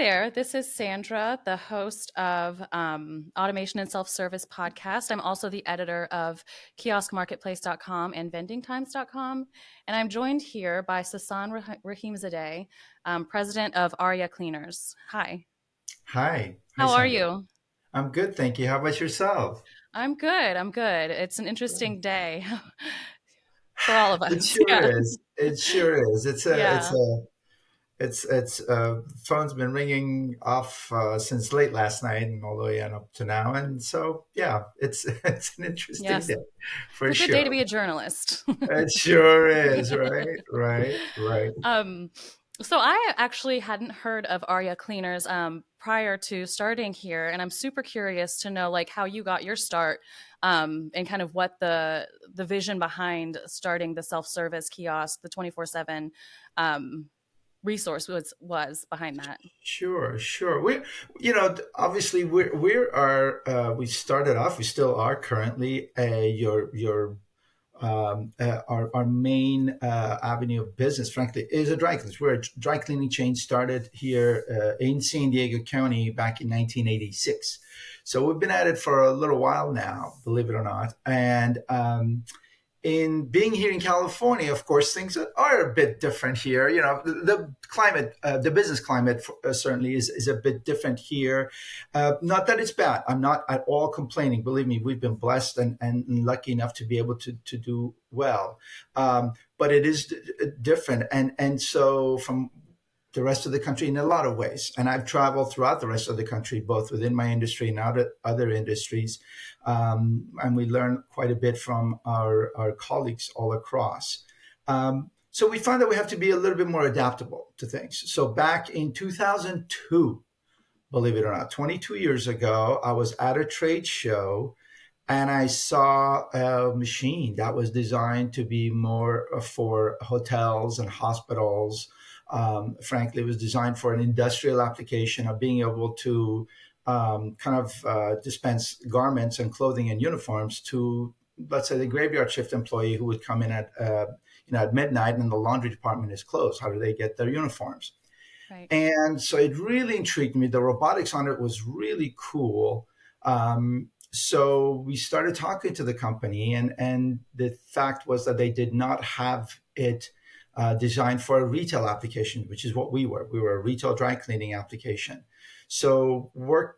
there. This is Sandra, the host of Automation and Self-Service podcast. I'm also the editor of kioskmarketplace.com and vendingtimes.com. And I'm joined here by Sassan Rahimzadeh, president of Arya Cleaners. Hi. Hi. Hi, How are Sandra. you? I'm good, thank you. How about yourself? I'm good. I'm good. It's an Good. interesting day for all of It us. sure Yeah. is. It sure is. Yeah. It's phone's been ringing off since late last night and all the way on up to now. And so, yeah, it's it's an interesting Yes. day It's for a good day to sure. be a journalist. It sure is. Right, right, right. Um, so I actually hadn't heard of Arya Cleaners prior to starting here, and I'm super curious to know like how you got your start, and kind of what the vision behind starting the self-service kiosk, the 24/7 um, resource was behind that. Sure, sure. Obviously, we started off. We still are currently your our main avenue of business, frankly, is a dry cleaners. We're a dry cleaning chain started here in San Diego County back in 1986. So we've been at it for a little while now, believe it or not. And in being here in California, of course, things are a bit different here. The climate, the business climate certainly is a bit different here. Not that it's bad. I'm not at all complaining. Believe me, we've been blessed and lucky enough to be able to do well. But it is different. And so from the rest of the country in a lot of ways. And I've traveled throughout the rest of the country, both within my industry and other industries. And we learn quite a bit from our colleagues all across. So we find that we have to be a little bit more adaptable to things. So back in 2002, believe it or not, 22 years ago, I was at a trade show and I saw a machine that was designed to be more for hotels and hospitals. Frankly, it was designed for an industrial application of being able to dispense garments and clothing and uniforms to, let's say, the graveyard shift employee who would come in at midnight and the laundry department is closed. How do they get their uniforms? Right. And so it really intrigued me. The robotics on it was really cool. So we started talking to the company, and the fact was that they did not have it designed for a retail application, which is what we were. We were a retail dry cleaning application. So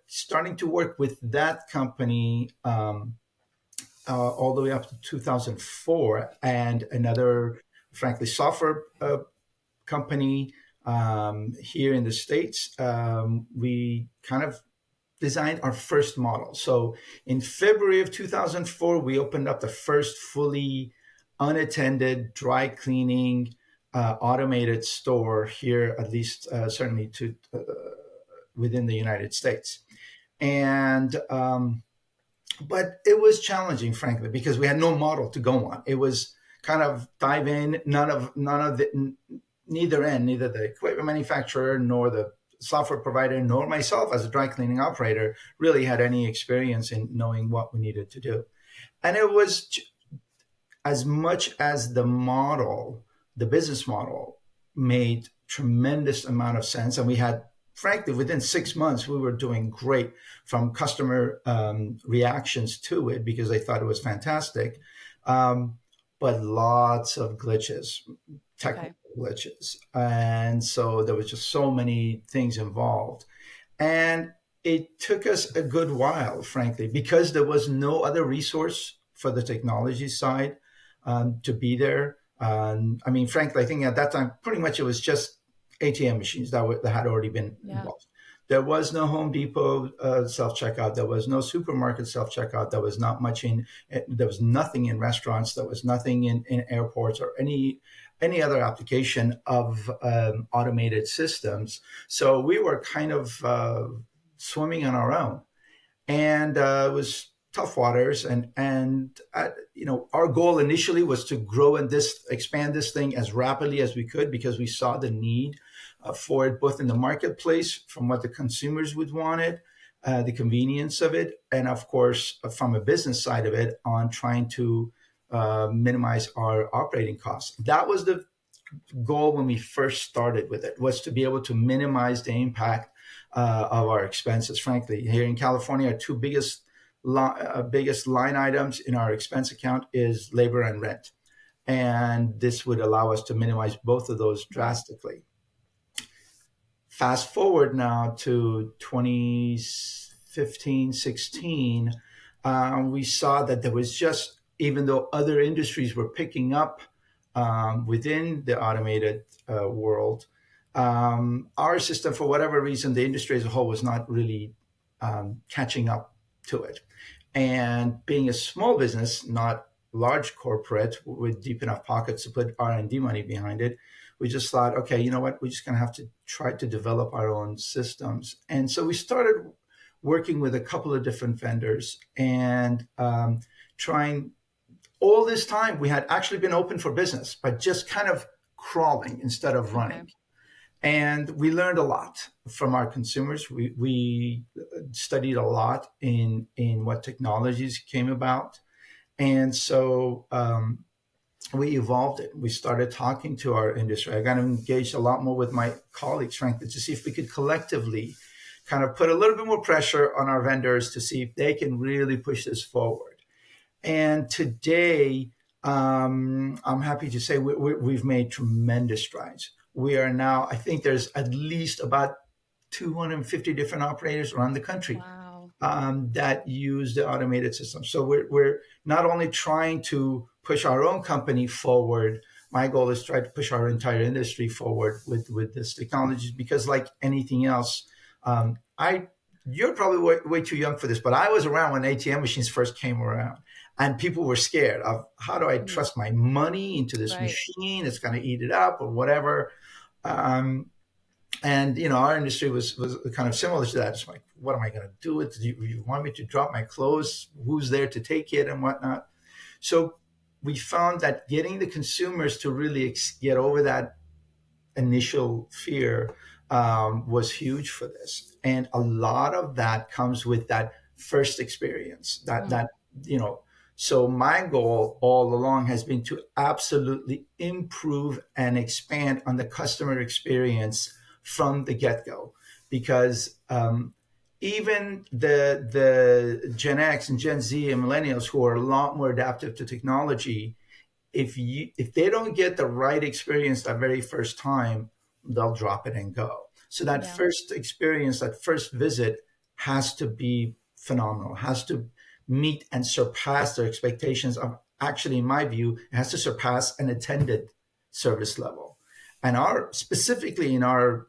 starting to work with that company all the way up to 2004, and another, frankly, software company here in the States. We kind of designed our first model. So in February of 2004, we opened up the first fully unattended dry cleaning automated store here, at least certainly within the United States. And but it was challenging, frankly, because we had no model to go on. It was kind of dive in, none of the neither the equipment manufacturer nor the software provider nor myself as a dry cleaning operator really had any experience in knowing what we needed to do. And it was as much as the business model made tremendous amount of sense. And we had, frankly, within 6 months, we were doing great from customer reactions to it because they thought it was fantastic. But lots of glitches, technical glitches. And so there was just so many things involved. And it took us a good while, frankly, because there was no other resource for the technology side to be there. Frankly, I think at that time, pretty much it was just ATM machines that had already been Yeah. involved. There was no Home Depot self-checkout. There was no supermarket self-checkout. There was there was nothing in restaurants. There was nothing in airports or any other application of automated systems. So we were kind of swimming on our own. And it was tough waters. And our goal initially was to grow and expand this thing as rapidly as we could because we saw the need for it both in the marketplace from what the consumers would want it, the convenience of it, and of course from a business side of it on trying to minimize our operating costs. That was the goal when we first started with it, was to be able to minimize the impact of our expenses. Frankly, here in California, our two biggest line items in our expense account is labor and rent, and this would allow us to minimize both of those Right. drastically. Fast forward now to 2015, 16, we saw that there was just, even though other industries were picking up within the automated world, our system, for whatever reason, the industry as a whole was not really catching up to it. And being a small business, not large corporate with deep enough pockets to put R&D money behind it, we just thought, okay, you know what, we're just going to have to try to develop our own systems. And so we started working with a couple of different vendors and trying. All this time we had actually been open for business, but just kind of crawling instead of Okay. running. And we learned a lot from our consumers. We studied a lot in what technologies came about. And so we evolved it. We started talking to our industry. I got engaged a lot more with my colleagues, frankly, to see if we could collectively kind of put a little bit more pressure on our vendors to see if they can really push this forward. And today, I'm happy to say we've made tremendous strides. We are now, I think there's at least about 250 different operators around the country Wow. that use the automated system. So we're not only trying to push our own company forward. My goal is to try to push our entire industry forward with this technology, because like anything else, I you're probably way too young for this, but I was around when ATM machines first came around, and people were scared of, how do I Mm. trust my money into this Right. machine? It's going to eat it up or whatever. Um, and our industry was kind of similar to that. It's like, what am I going to do with it? You want me to drop my clothes? Who's there to take it and whatnot? So we found that getting the consumers to really get over that initial fear was huge for this, and a lot of that comes with that first experience. That Mm. that you know. So my goal all along has been to absolutely improve and expand on the customer experience from the get go, because even the Gen X and Gen Z and millennials, who are a lot more adaptive to technology, if they don't get the right experience that very first time, they'll drop it and go. So that Yeah. first experience, that first visit, has to be phenomenal, has to meet and surpass their expectations of, actually, in my view, it has to surpass an attended service level. And specifically in our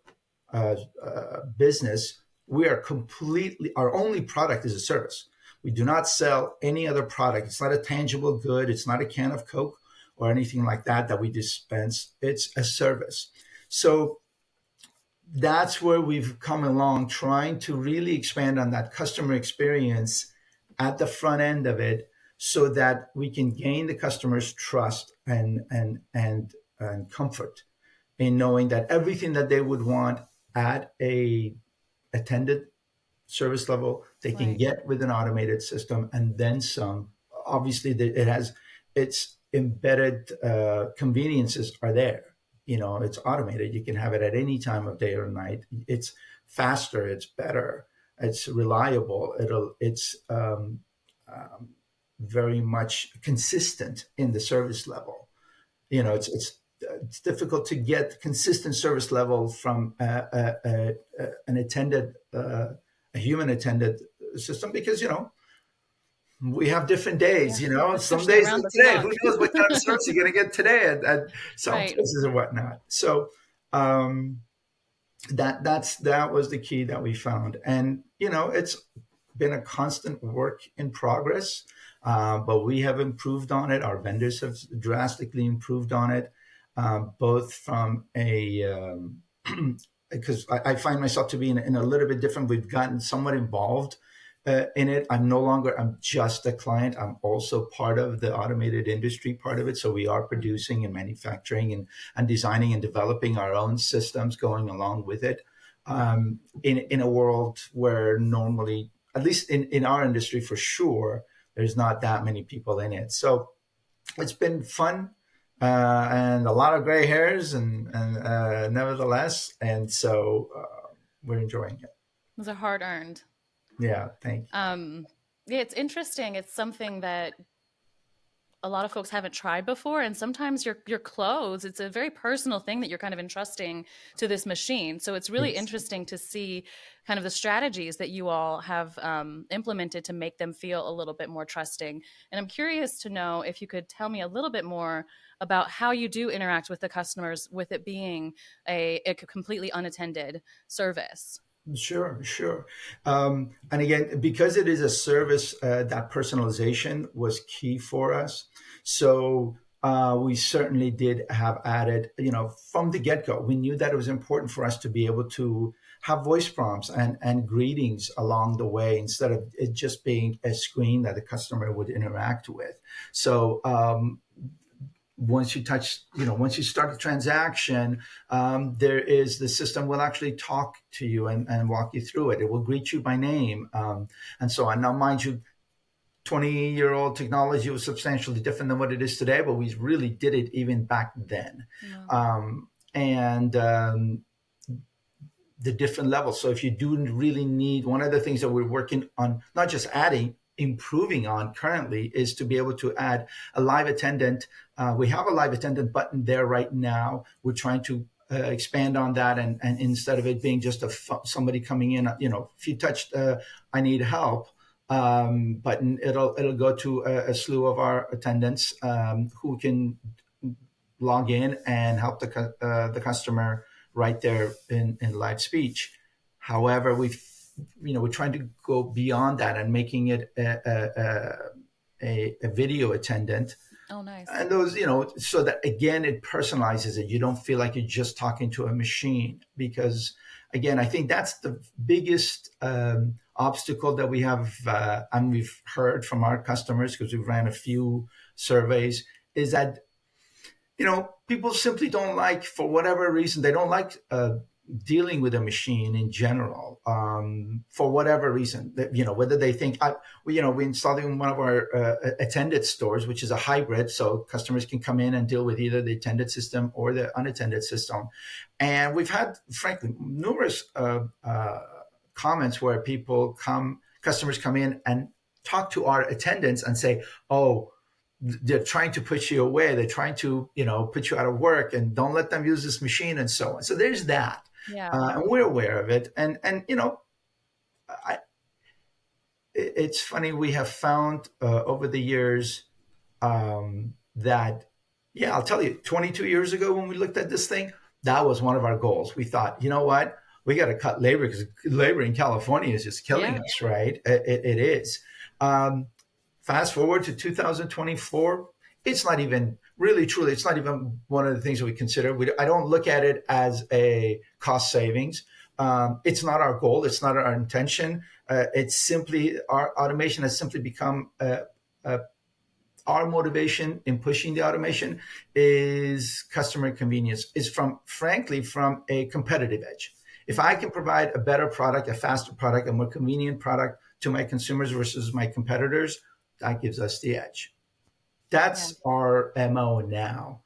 business, we are completely, our only product is a service. We do not sell any other product. It's not a tangible good. It's not a can of Coke or anything like that we dispense. It's a service. So that's where we've come along, trying to really expand on that customer experience at the front end of it, so that we can gain the customer's trust and comfort in knowing that everything that they would want at a attended service level they can Right. get with an automated system, and then some. Obviously, it has its embedded conveniences are there. It's automated. You can have it at any time of day or night. It's faster. It's better. It's reliable. It's very much consistent in the service level. Right. It's difficult to get consistent service level from an attended a human attended system, because we have different days. Yeah. Some Especially days around like the today, who clock. knows what kind of service you're going to get today at some Right. places or whatnot. So um, that was the key that we found, and it's been a constant work in progress. But we have improved on it. Our vendors have drastically improved on it, both from a because I find myself to be in a little bit different. We've gotten somewhat involved in it. I'm just a client. I'm also part of the automated industry part of it. So we are Mm. producing and manufacturing and designing and developing our own systems going along with it. In a world where normally, at least in our industry for sure, there's not that many people in it. So it's been fun, and a lot of gray hairs, and nevertheless, and so we're enjoying it. Those are hard earned. Yeah, thank you. Um, yeah, it's interesting. It's something that a lot of folks haven't tried before, and sometimes your clothes, it's a very personal thing that you're kind of entrusting to this machine. So it's really It's interesting to see kind of the strategies that you all have implemented to make them feel a little bit more trusting. And I'm curious to know if you could tell me a little bit more about how you do interact with the customers with it being a completely unattended service. Sure, sure. And again, because it is a service, that personalization was key for us. So we certainly did have added, from the get go, we knew that it was important for us to be able to have voice prompts and greetings along the way instead of it just being a screen that the customer would interact with. So once you touch, once you start the transaction, there is the system will actually talk to you and walk you through it. It will greet you by name, and so on. Now, mind you, 20-year-old technology was substantially different than what it is today, but we really did it even back then. Wow. And the different levels. So if you do really need, one of the things that we're working on, not just adding, improving on currently, is to be able to add a live attendant. We have a live attendant button there right now. We're trying to expand on that, and instead of it being just somebody coming in, if you touch I need help button, it'll go to a slew of our attendants who can log in and help the customer right there in live speech. However, we're trying to go beyond that and making it a video attendant, Oh, nice. and those, so that again it personalizes it. You don't feel like you're just talking to a machine, because again, I think that's the biggest obstacle that we have, and we've heard from our customers because we've ran a few surveys, is that people simply don't like, for whatever reason, they don't like dealing with a machine in general, for whatever reason. Whether they think, we installed it in one of our attended stores, which is a hybrid, so customers can come in and deal with either the attended system or the unattended system. And we've had, frankly, numerous comments where customers come in and talk to our attendants and say, "Oh, they're trying to push you away. They're trying to, put you out of work, and don't let them use this machine," and so on. So there's that, Yeah. and we're aware of it. And I, it's funny, we have found over the years that, yeah, I'll tell you, 22 years ago when we looked at this thing, that was one of our goals. We thought, you know what, we got to cut labor, because labor in California is just killing Yeah. us, right? It is. Fast forward to 2024, it's not even really, truly, it's not even one of the things that we consider. I don't look at it as a cost savings. It's not our goal. It's not our intention. It's simply, our automation has simply become our motivation in pushing the automation is customer convenience, is frankly, from a competitive edge. If I can provide a better product, a faster product, a more convenient product to my consumers versus my competitors, that gives us the edge. Yeah. That's our MO now,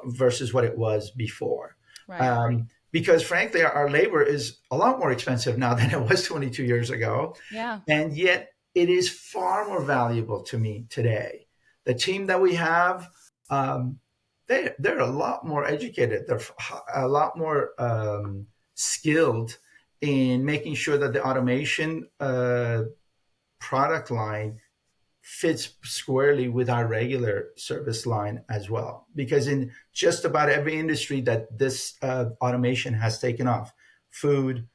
versus what it was before. Right. Because frankly, our labor is a lot more expensive now than it was 22 years ago. Yeah. And yet it is far more valuable to me today. The team that we have, they're a lot more educated. They're a lot more skilled in making sure that the automation product line fits squarely with our regular service line as well. Because in just about every industry that this automation has taken off, food,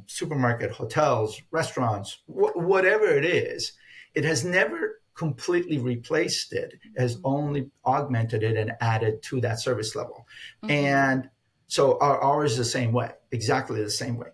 supermarket, hotels, restaurants, whatever it is, it has never completely replaced it. It has only augmented it and added to that service level. Mm-hmm. And so ours is the same way, exactly the same way.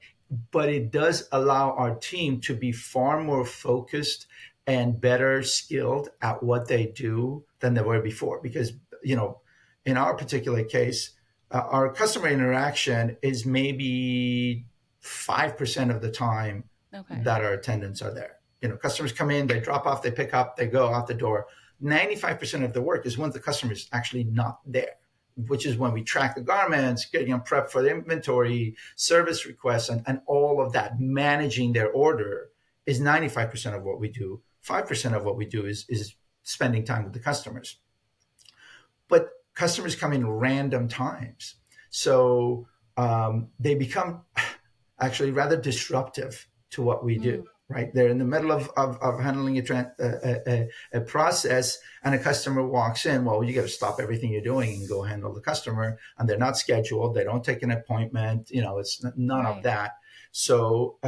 But it does allow our team to be far more focused and better skilled at what they do than they were before. Because, in our particular case, our customer interaction is maybe 5% of the time Okay. that our attendants are there. Customers come in, they drop off, they pick up, they go out the door. 95% of the work is when the customer is actually not there. which is when we track the garments, getting them prepped for the inventory, service requests, and all of that, managing their order is 95% of what we do. 5% of what we do is spending time with the customers. But customers come in random times. So they become actually rather disruptive to what we do, Mm, right? They're in the middle of handling a process, and a customer walks in. Well, you got to stop everything you're doing and go handle the customer. And they're not scheduled. They don't take an appointment. It's none of right. that. So,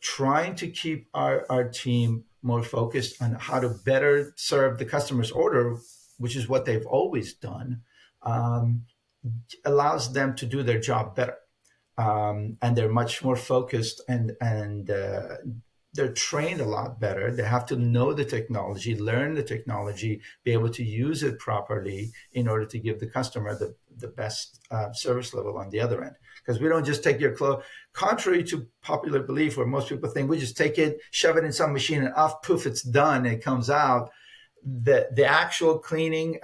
trying to keep our team more focused on how to better serve the customer's order, which is what they've always done, um, allows them to do their job better. And they're much more focused, and they're trained a lot better. They have to know the technology, learn the technology, be able to use it properly in order to give the customer the best service level on the other end. Because we don't just take your clothes, contrary to popular belief, where most people think we just take it, shove it in some machine, and off, poof, it's done, it comes out. The actual cleaning,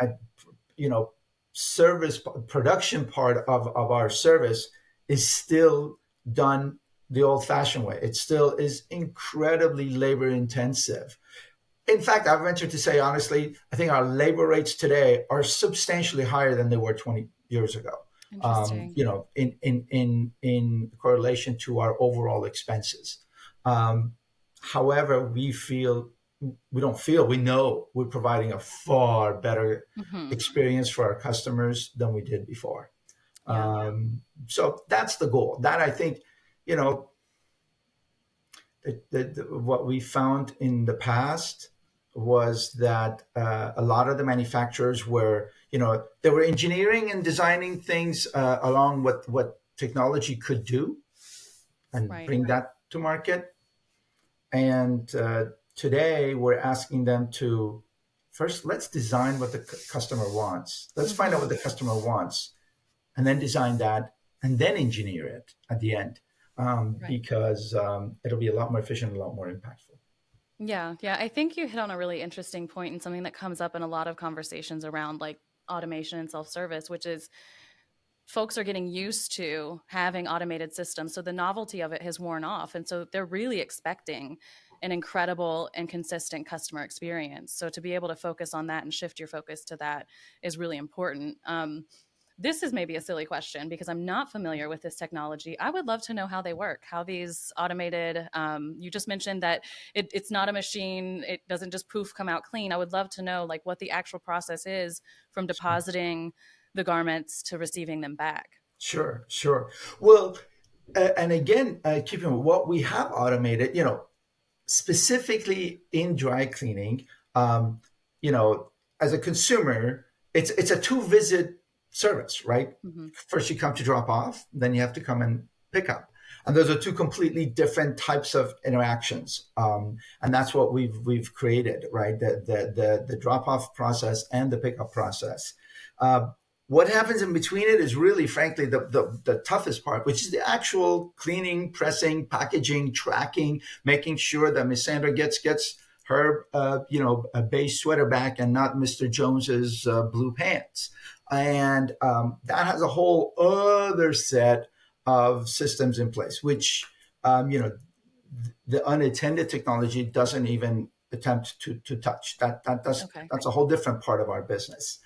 service production part of our service is still done the old fashioned way. It still is incredibly labor intensive. In fact, I venture to say, honestly, I think our labor rates today are substantially higher than they were 20 years ago. Interesting. In correlation to our overall expenses. Um, However, we know we're providing a far better Hmm. experience for our customers than we did before. Yeah. So that's the goal. That, I think, you know, what we found in the past was that a lot of the manufacturers were, they were engineering and designing things along what technology could do and Right. bring that to market. And today we're asking them to first, let's design what the customer wants. Let's find out what Hmm. the customer wants, and then design that, and then engineer it at the end, Right. because it'll be a lot more efficient, a lot more impactful. Yeah. Yeah. I think you hit on a really interesting point and something that comes up in a lot of conversations around like automation and self service, which is folks are getting used to having automated systems. So the novelty of it has worn off. And so they're really expecting an incredible and consistent customer experience. So to be able to focus on that and shift your focus to that is really important. This is maybe a silly question because I'm not familiar with this technology. I would love to know how they work, how these automated, you just mentioned that it's not a machine. It doesn't just poof come out clean. I would love to know like what the actual process is from depositing the garments to receiving them back. Sure, sure. Well, and again, keeping what we have automated, specifically in dry cleaning, um, you know, as a consumer, it's a two visit service, right? Hmm. First, you come to drop off, then you have to come and pick up, and those are two completely different types of interactions. And that's what we've created, right? The drop off process and the pickup process. Uh, what happens in between it is really, frankly, the toughest part, which is the actual cleaning, pressing, packaging, tracking, making sure that Miss Sandra gets her a beige sweater back and not Mr. Jones's blue pants. And that has a whole other set of systems in place, which the unattended technology doesn't even attempt to touch. Okay. That's a whole different part of our business.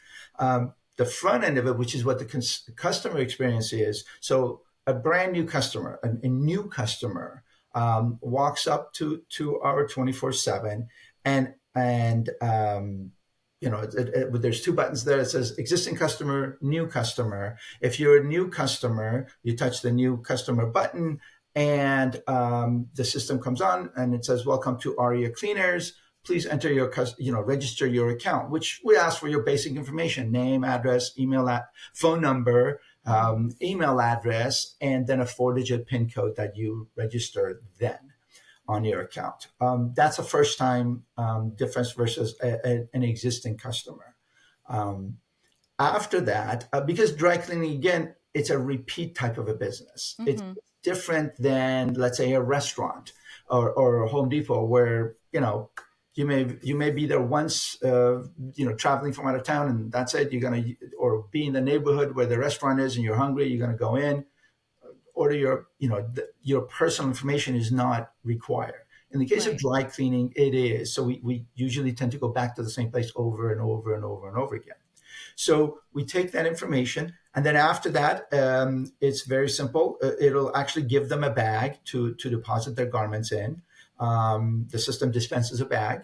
The front end of it, which is what the customer experience is. So a brand new customer, a new customer, walks up to our 24/7, and there's two buttons there. It says existing customer, new customer. If you're a new customer, you touch the new customer button, and the system comes on, and it says, "Welcome to Arya Cleaners. Please enter register your account," which we ask for your basic information: name, address, phone number, Hmm. email address, and then a 4-digit PIN code that you register then on your account. That's a first time difference versus an existing customer. Um, After that, because dry cleaning, again, it's a repeat type of a business. It's Hmm. different than, let's say, a restaurant or a Home Depot, where You may be there once, traveling from out of town, and that's it. You're gonna or be in the neighborhood where the restaurant is, and you're hungry. You're gonna go in, order your personal information is not required. In the case of Right. dry cleaning, it is. So we usually tend to go back to the same place over and over and over and over again. So we take that information, and then after that, it's very simple. It'll actually give them a bag to deposit their garments in. The system dispenses a bag.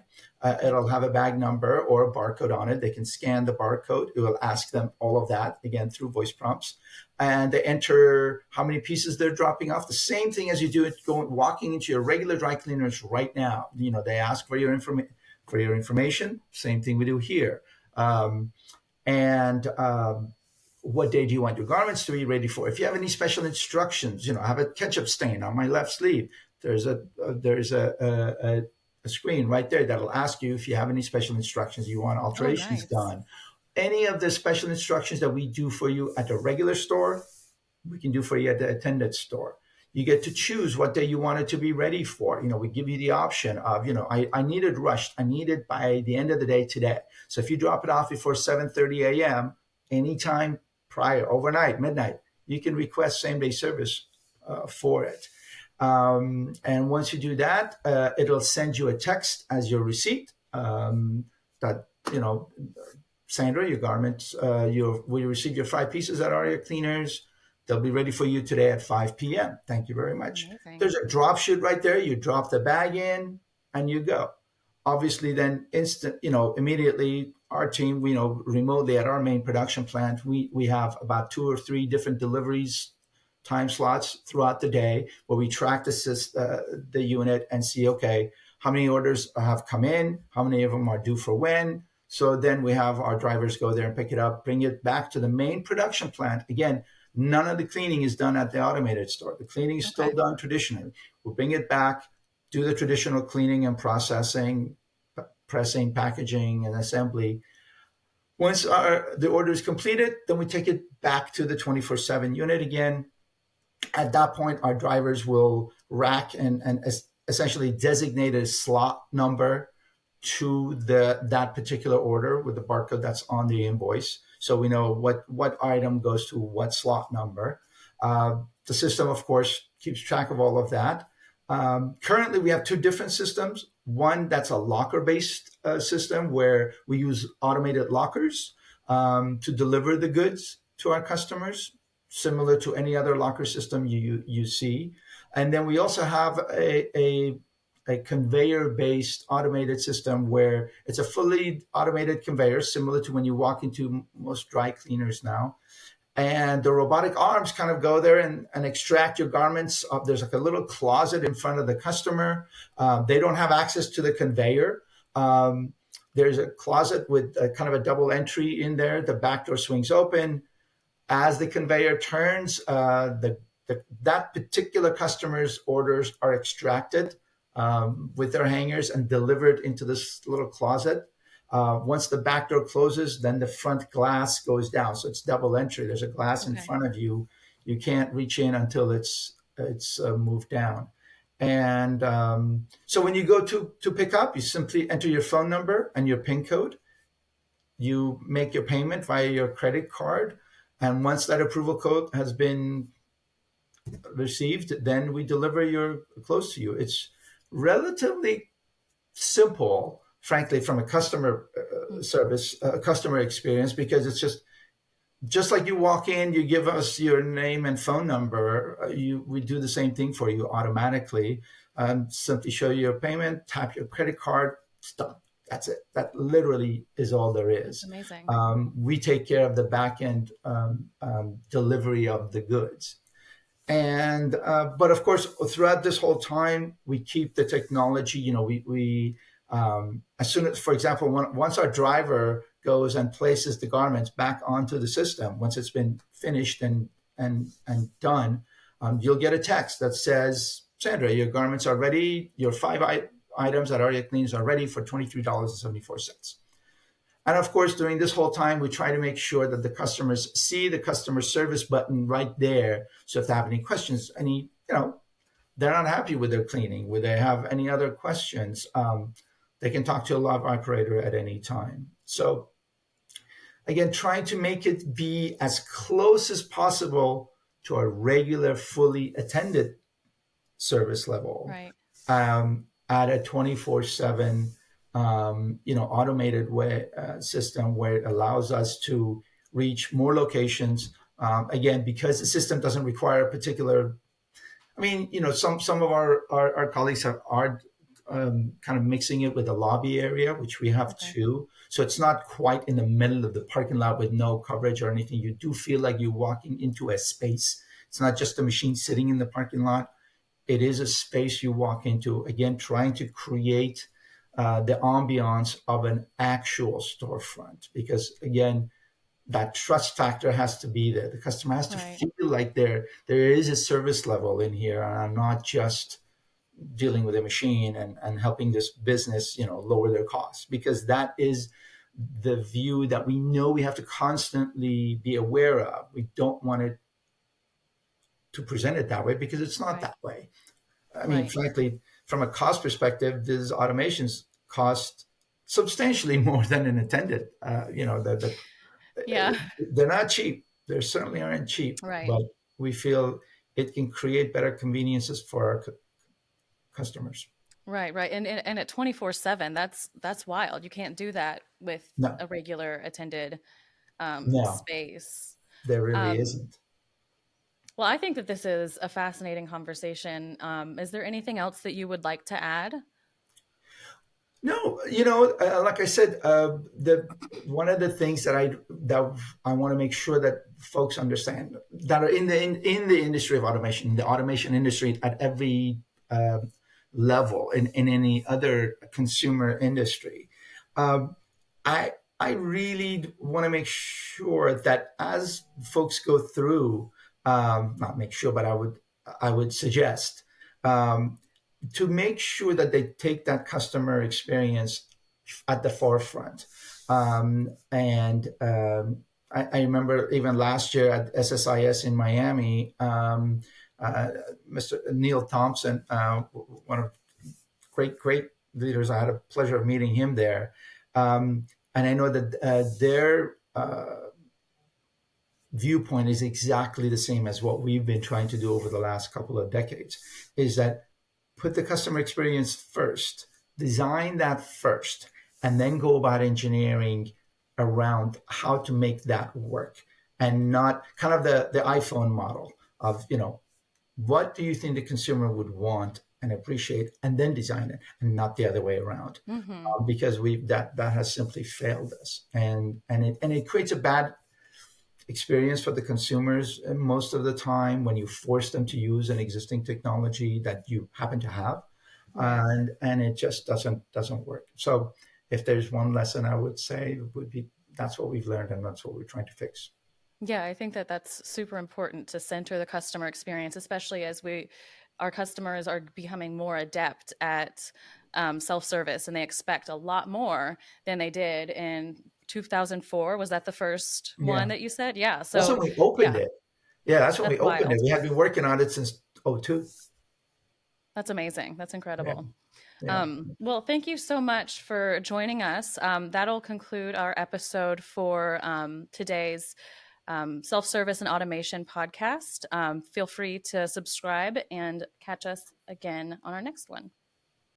It'll have a bag number or a barcode on it. They can scan the barcode. It will ask them all of that, again, through voice prompts. And they enter how many pieces they're dropping off. The same thing as you do it walking into your regular dry cleaners right now. They ask for your information. Same thing we do here. And what day do you want your garments to be ready for? If you have any special instructions, I have a ketchup stain on my left sleeve. There's a screen right there that'll ask you if you have any special instructions you want Oh, alterations nice. done. Any of the special instructions that we do for you at the regular store, we can do for you at the attended store. You get to choose what day you want it to be ready for. We give you the option of, I need it rushed. I need it by the end of the day today. So if you drop it off before 7:30 a.m., anytime prior, overnight, midnight, you can request same day service for it. And once you do that, it'll send you a text as your receipt that, Sandra, your garments, we received your 5 pieces at Arya Cleaners. They'll be ready for you today at 5 p.m. Thank you very much. Amazing. There's a drop chute right there. You drop the bag in and you go. Obviously, then immediately our team, remotely at our main production plant, we have about 2 or 3 different deliveries time slots throughout the day where we track the unit and see, okay, how many orders have come in, how many of them are due for when. So then we have our drivers go there and pick it up, bring it back to the main production plant. Again, none of the cleaning is done at the automated store. The cleaning is still Okay. done traditionally. We'll bring it back, do the traditional cleaning and processing, pressing, packaging, and assembly. Once the order is completed, then we take it back to the 24/7 unit again. At that point, our drivers will rack and essentially designate a slot number to that particular order with the barcode that's on the invoice, so we know what item goes to what slot number. The system, of course, keeps track of all of that. Currently, we have 2 different systems. One that's a locker-based system where we use automated lockers to deliver the goods to our customers, similar to any other locker system you see. And then we also have a conveyor-based automated system where it's a fully automated conveyor, similar to when you walk into most dry cleaners now. And the robotic arms kind of go there and extract your garments. There's like a little closet in front of the customer. They don't have access to the conveyor. There's a closet with kind of a double entry in there. The back door swings open. As the conveyor turns, that particular customer's orders are extracted with their hangers and delivered into this little closet. Once the back door closes, then the front glass goes down. So it's double entry. There's a glass in Okay. front of you. You can't reach in until it's moved down. And so when you go to pick up, you simply enter your phone number and your PIN code. You make your payment via your credit card. And once that approval code has been received, then we deliver your clothes to you. It's relatively simple, frankly, from a customer service, customer experience, because it's just like you walk in, you give us your name and phone number. We do the same thing for you automatically. Simply show you your payment, tap your credit card, stop. That's it. That literally is all there is. Amazing. We take care of the back end delivery of the goods. And but of course, throughout this whole time, we keep the technology. We as soon as, for example, once our driver goes and places the garments back onto the system, once it's been finished and done, you'll get a text that says, "Sandra, your garments are ready. Your 5 items at Arya Cleaners are ready for $23.74." And of course, during this whole time, we try to make sure that the customers see the customer service button right there. So if they have any questions, they're not happy with their cleaning, would they have any other questions, They can talk to a live operator at any time. So again, trying to make it be as close as possible to a regular, fully attended service level, Right. at a 24/7, automated way system where it allows us to reach more locations. Again, because the system doesn't require a particular. I mean, some of our colleagues are kind of mixing it with the lobby area, which we have Okay. too. So it's not quite in the middle of the parking lot with no coverage or anything. You do feel like you're walking into a space. It's not just a machine sitting in the parking lot. It is a space you walk into. Again, trying to create the ambiance of an actual storefront, because again, that trust factor has to be there. The customer has to Right. feel like there is a service level in here, and I'm not just dealing with a machine and helping this business, lower their costs, because that is the view that we know we have to constantly be aware of. We don't want it to present it that way because it's not Right. that way. I mean, Right. frankly, from a cost perspective, these automations cost substantially more than an attendant. Yeah. They're not cheap. They certainly aren't cheap, Right. but we feel it can create better conveniences for our customers. Right. Right. And at 24/7, that's wild. You can't do that with No, a regular attended no, space. there really Um, isn't. well, I think that this is a fascinating conversation. Is there anything else that you would like to add? No, like I said, the one of the things that I want to make sure that folks understand that are in the industry of automation, in the automation industry at every uh, level, in any other consumer industry, um, I really want to make sure that as folks go through, not make sure, but I would suggest. Um, to make sure that they take that customer experience at the forefront. And I remember even last year at SSIS in Miami, uh, Mr. Neil Thompson, one of great leaders, I had a pleasure of meeting him there. And I know that their viewpoint is exactly the same as what we've been trying to do over the last couple of decades, is that put the customer experience first, design that first, and then go about engineering around how to make that work, and not kind of the iPhone model of, what do you think the consumer would want and appreciate, and then design it, and not the other way around. Mm-hmm. Because that has simply failed us, and it creates a bad experience for the consumers most of the time when you force them to use an existing technology that you happen to have, Right. and it just doesn't work. So if there's one lesson I would say, it would be that's what we've learned, and that's what we're trying to fix. Yeah, I think that that's super important to center the customer experience, especially as our customers are becoming more adept at self-service, and they expect a lot more than they did in 2004. Was that the first one Yeah, that you said? Yeah. that's So, when we opened yeah, it. Yeah, that's when we that's opened it. wild. We had been working on it since '02. That's amazing. That's Yeah, incredible. yeah. Well, thank you so much for joining us. That'll conclude our episode for today's self service and automation podcast. Feel free to subscribe and catch us again on our next one.